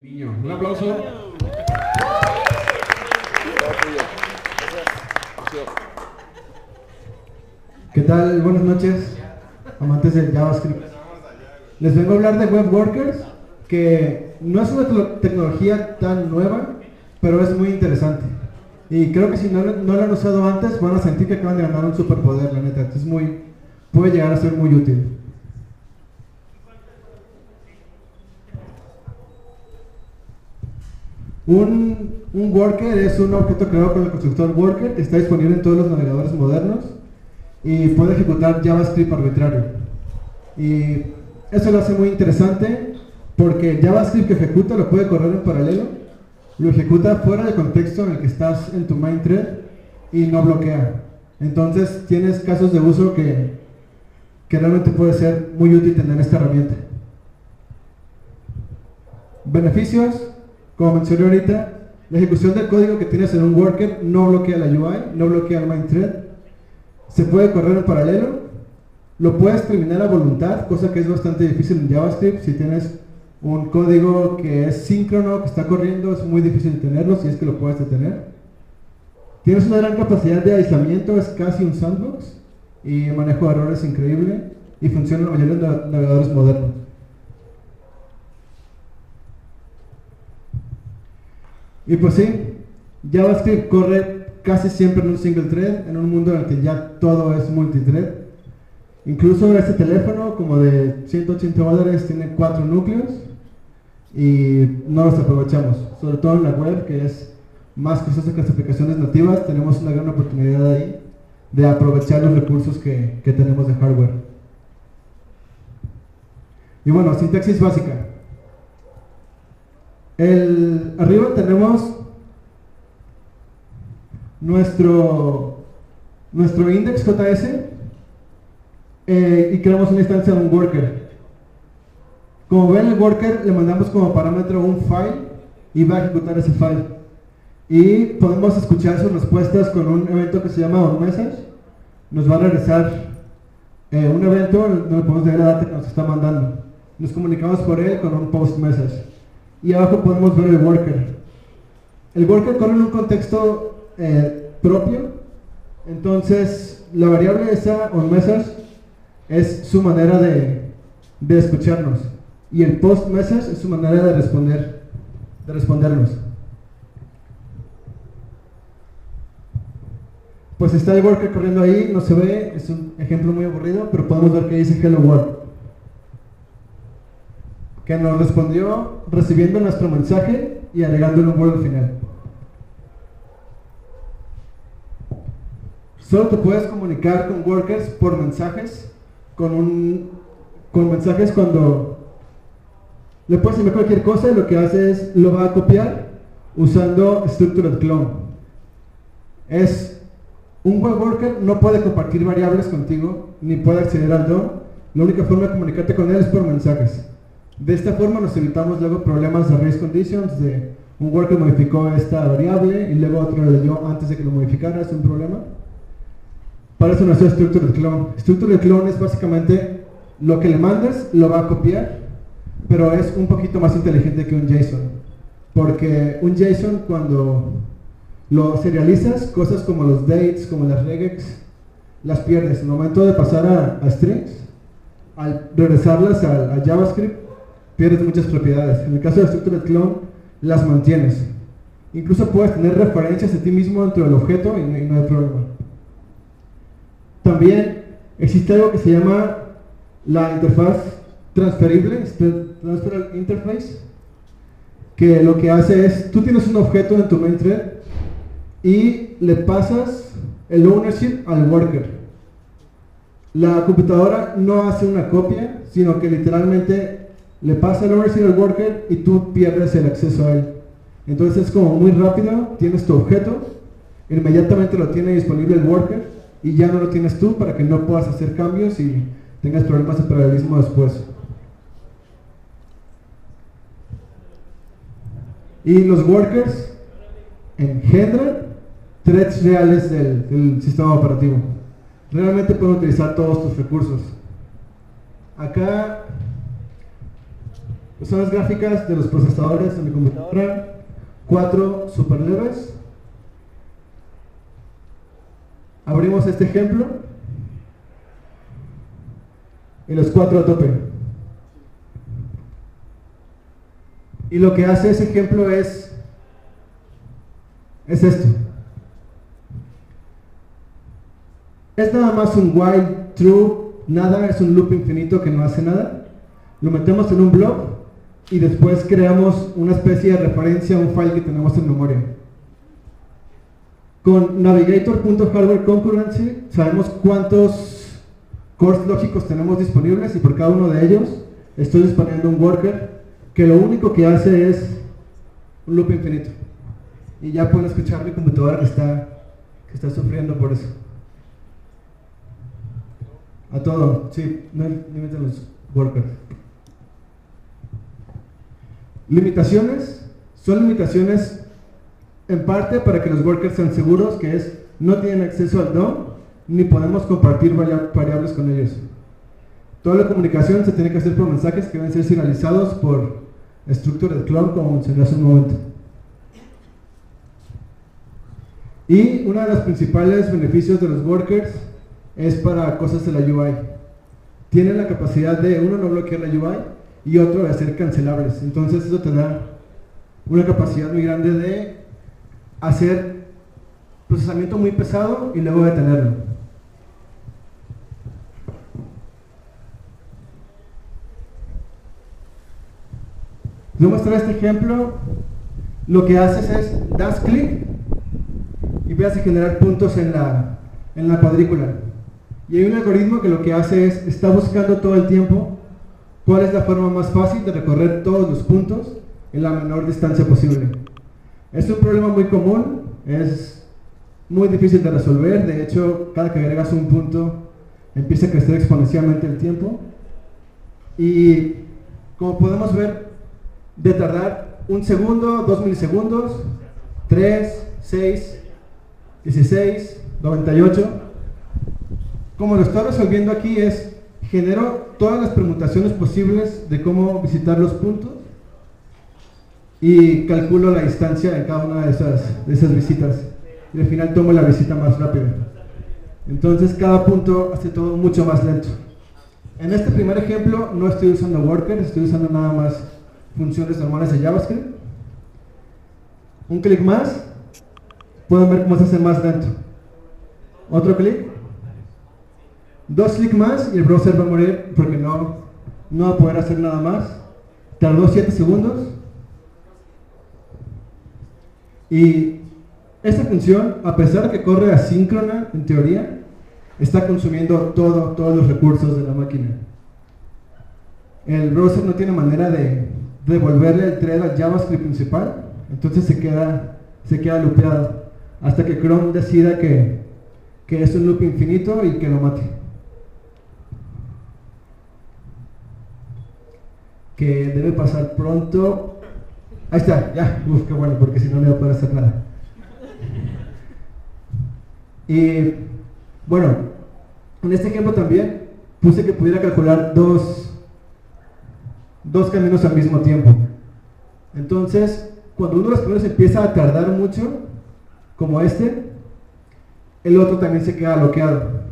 Un aplauso. ¿Qué tal? Buenas noches, amantes del JavaScript. Les vengo a hablar de Web Workers, que no es una tecnología tan nueva, pero es muy interesante. Y creo que si no lo han usado antes, van a sentir que acaban de ganar un superpoder, la neta. Entonces puede llegar a ser muy útil. Un worker es un objeto creado por el constructor worker que está disponible en todos los navegadores modernos y puede ejecutar JavaScript arbitrario. Y eso lo hace muy interesante porque el JavaScript que ejecuta lo puede correr en paralelo, lo ejecuta fuera del contexto en el que estás en tu main thread y no bloquea. Entonces tienes casos de uso que realmente puede ser muy útil tener esta herramienta. Beneficios. Como mencioné ahorita, la ejecución del código que tienes en un worker no bloquea la UI, no bloquea el main thread. Se puede correr en paralelo, lo puedes terminar a voluntad, cosa que es bastante difícil en JavaScript. Si tienes un código que es síncrono, que está corriendo, es muy difícil tenerlo, si es que lo puedes detener. Tienes una gran capacidad de aislamiento, es casi un sandbox, y el manejo de errores es increíble, y funciona en la mayoría de navegadores modernos. Y pues sí, JavaScript corre casi siempre en un single thread, en un mundo en el que ya todo es multithread. Incluso este teléfono, como de $180, tiene 4 núcleos y no los aprovechamos. Sobre todo en la web, que es más costosa que las aplicaciones nativas, tenemos una gran oportunidad ahí de aprovechar los recursos que tenemos de hardware. Y bueno, sintaxis básica. Arriba tenemos nuestro index.js y creamos una instancia de un worker. Como ven, el worker le mandamos como parámetro un file y va a ejecutar ese file. Y podemos escuchar sus respuestas con un evento que se llama onMessage. Nos va a regresar un evento donde podemos leer la data que nos está mandando. Nos comunicamos por él con un postMessage. Y abajo podemos ver el worker. El worker corre en un contexto propio, entonces la variable esa, onMessage, es su manera de escucharnos, y el postMessage es su manera de respondernos. Pues está el worker corriendo ahí, no se ve, es un ejemplo muy aburrido, pero podemos ver que dice Hello World, que nos respondió recibiendo nuestro mensaje y agregándole un world al final. Solo te puedes comunicar con workers por mensajes, con mensajes cuando le puedes enviar cualquier cosa y lo que hace es lo va a copiar usando structured clone. Un web worker no puede compartir variables contigo ni puede acceder al DOM. La única forma de comunicarte con él es por mensajes. De esta forma nos evitamos luego problemas de race conditions, de un worker modificó esta variable y luego otro lo leyó antes de que lo modificara, es un problema. Para eso nació Structured Clone. Structured Clone es básicamente lo que le mandes, lo va a copiar, pero es un poquito más inteligente que un JSON. Porque un JSON, cuando lo serializas, cosas como los dates, como las regex, las pierdes. En el momento de pasar a strings, al regresarlas a JavaScript, pierdes muchas propiedades. En el caso de Structured Clone, las mantienes. Incluso puedes tener referencias de ti mismo dentro del objeto y no hay problema. También existe algo que se llama la interfaz transferible, Transfer Interface, que lo que hace es, tú tienes un objeto en tu main thread y le pasas el ownership al worker. La computadora no hace una copia, sino que literalmente le pasa el ownership al worker y tú pierdes el acceso a él. Entonces es como muy rápido, tienes tu objeto, inmediatamente lo tiene disponible el worker y ya no lo tienes tú para que no puedas hacer cambios y tengas problemas de paralelismo después. Y los workers engendran threads reales del sistema operativo. Realmente pueden utilizar todos tus recursos. Acá Son las gráficas de los procesadores de mi computadora, 4 super leves. Abrimos este ejemplo y los 4 a tope. Y lo que hace ese ejemplo es esto. Es nada más un while, true, nada, es un loop infinito que no hace nada. Lo metemos en un blob y después creamos una especie de referencia a un file que tenemos en memoria. Con navigator.hardwareConcurrency sabemos cuántos cores lógicos tenemos disponibles y por cada uno de ellos estoy disponiendo un worker que lo único que hace es un loop infinito. Y ya pueden escuchar mi computadora que está sufriendo por eso. A todo, sí, no limiten los workers. Limitaciones, son limitaciones en parte para que los workers sean seguros, que es no tienen acceso al DOM ni podemos compartir variables con ellos. Toda la comunicación se tiene que hacer por mensajes que deben ser serializados por structured clone, como mencioné hace un momento. Y uno de los principales beneficios de los workers es para cosas de la UI. Tienen la capacidad de, uno, no bloquear la UI y otro, de ser cancelables. Entonces eso te da una capacidad muy grande de hacer procesamiento muy pesado y luego detenerlo. Voy a mostrar este ejemplo. Lo que haces es, das clic y vas a generar puntos en la cuadrícula. Y hay un algoritmo que lo que hace es, está buscando todo el tiempo cuál es la forma más fácil de recorrer todos los puntos en la menor distancia posible. Es un problema muy común, es muy difícil de resolver. De hecho, cada que agregas un punto empieza a crecer exponencialmente el tiempo. Y como podemos ver, de tardar 1 segundo, 2 milisegundos, 3, 6, 16, 98. Como lo estoy resolviendo aquí es, genero todas las permutaciones posibles de cómo visitar los puntos y calculo la distancia en cada una de esas visitas. Y al final tomo la visita más rápida. Entonces cada punto hace todo mucho más lento. En este primer ejemplo no estoy usando workers, estoy usando nada más funciones normales de JavaScript. Un clic más, pueden ver cómo se hace más lento. Otro clic, 2 clics más y el browser va a morir porque no va a poder hacer nada más. Tardó 7 segundos. Y esta función, a pesar de que corre asíncrona en teoría, está consumiendo todos los recursos de la máquina. El browser no tiene manera de devolverle el thread al JavaScript principal, entonces se queda loopeado hasta que Chrome decida que es un loop infinito y que lo mate. Que debe pasar pronto. Ahí está, ya, qué bueno, porque si no le voy a poder hacer nada. Y bueno, en este ejemplo también puse que pudiera calcular dos caminos al mismo tiempo. Entonces, cuando uno de los caminos empieza a tardar mucho, como este, el otro también se queda bloqueado.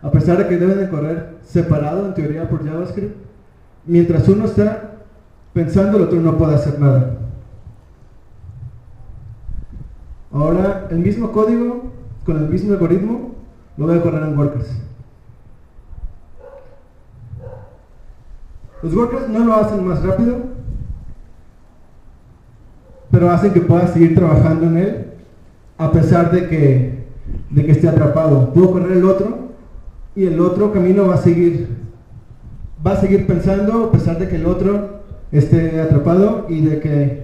A pesar de que deben de correr separado en teoría por JavaScript, mientras uno está pensando, el otro no puede hacer nada. Ahora, el mismo código, con el mismo algoritmo, lo voy a correr en workers. Los workers no lo hacen más rápido, pero hacen que pueda seguir trabajando en él a pesar de que esté atrapado. Puedo correr el otro y el otro camino va a seguir pensando a pesar de que el otro esté atrapado y de que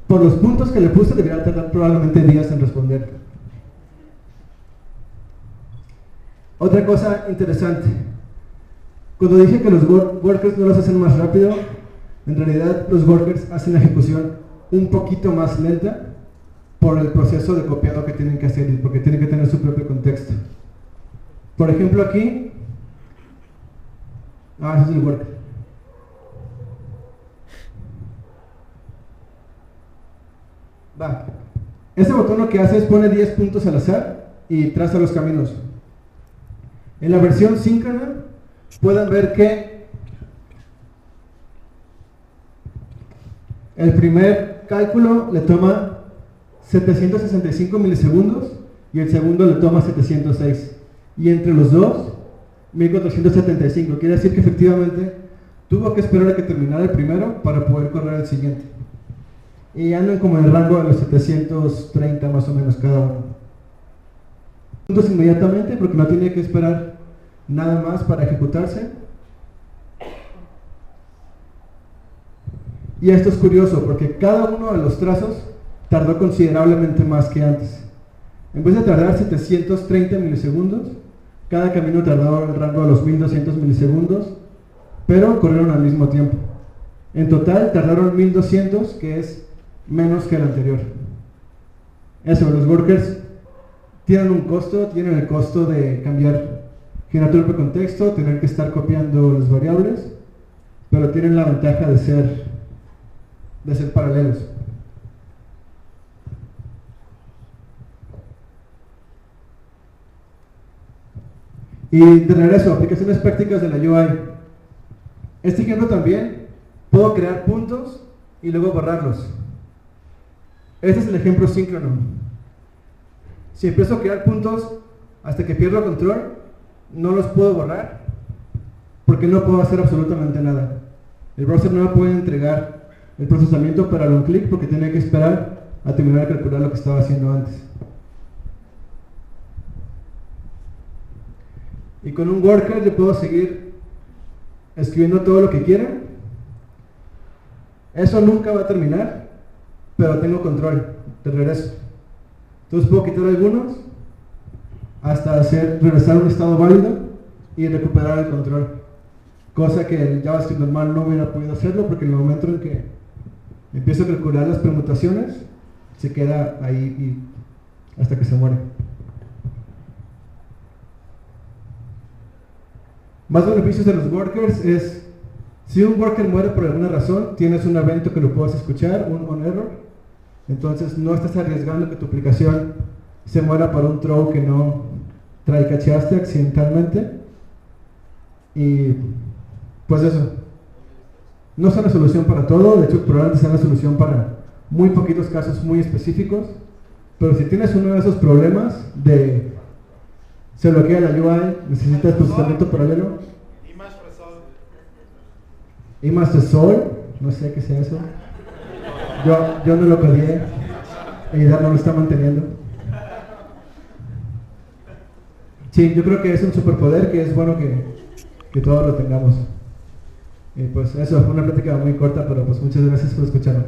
por los puntos que le puse debería tardar probablemente días en responder. Otra cosa interesante, cuando dije que los workers no los hacen más rápido, en realidad los workers hacen la ejecución un poquito más lenta por el proceso de copiado que tienen que hacer y porque tienen que tener su propio contexto. Por ejemplo aquí, ese es el worker. Va. Este botón lo que hace es pone 10 puntos al azar y traza los caminos. En la versión síncrona pueden ver que el primer cálculo le toma 765 milisegundos y el segundo le toma 706. Y entre los dos, 1475. Quiere decir que efectivamente tuvo que esperar a que terminara el primero para poder correr el siguiente. Y andan como en el rango de los 730 más o menos cada uno. Puntos inmediatamente porque no tiene que esperar nada más para ejecutarse. Y esto es curioso porque cada uno de los trazos tardó considerablemente más que antes. En vez de tardar 730 milisegundos, cada camino tardaba en el rango de los 1200 milisegundos, pero corrieron al mismo tiempo. En total tardaron 1200, que es menos que el anterior. Eso, los workers tienen un costo, tienen el costo de cambiar generator de contexto, tener que estar copiando las variables, pero tienen la ventaja de ser paralelos. Y de regreso, aplicaciones prácticas de la UI. Este ejemplo también, puedo crear puntos y luego borrarlos. Este es el ejemplo síncrono. Si empiezo a crear puntos hasta que pierdo control, no los puedo borrar porque no puedo hacer absolutamente nada. El browser no me puede entregar el procesamiento para un clic porque tiene que esperar a terminar de calcular lo que estaba haciendo antes. Y con un worker yo puedo seguir escribiendo todo lo que quiera. Eso nunca va a terminar, pero tengo control de regreso. Entonces puedo quitar algunos hasta regresar a un estado válido y recuperar el control. Cosa que el JavaScript normal no hubiera podido hacerlo porque en el momento en que empiezo a calcular las permutaciones, se queda ahí hasta que se muere. Más beneficios de los workers es, si un worker muere por alguna razón, tienes un evento que lo puedes escuchar, un on error, entonces no estás arriesgando que tu aplicación se muera por un throw que no cacheaste accidentalmente. Y pues eso, no es una solución para todo, de hecho probablemente sea una solución para muy poquitos casos muy específicos, pero si tienes uno de esos problemas de se bloquea la UI, necesitas procesamiento paralelo. Imastresol, no sé qué sea eso. Yo no lo pedí, Eidar no lo está manteniendo. Sí, yo creo que es un superpoder que es bueno que todos lo tengamos. Y pues eso, fue una plática muy corta, pero pues muchas gracias por escucharme.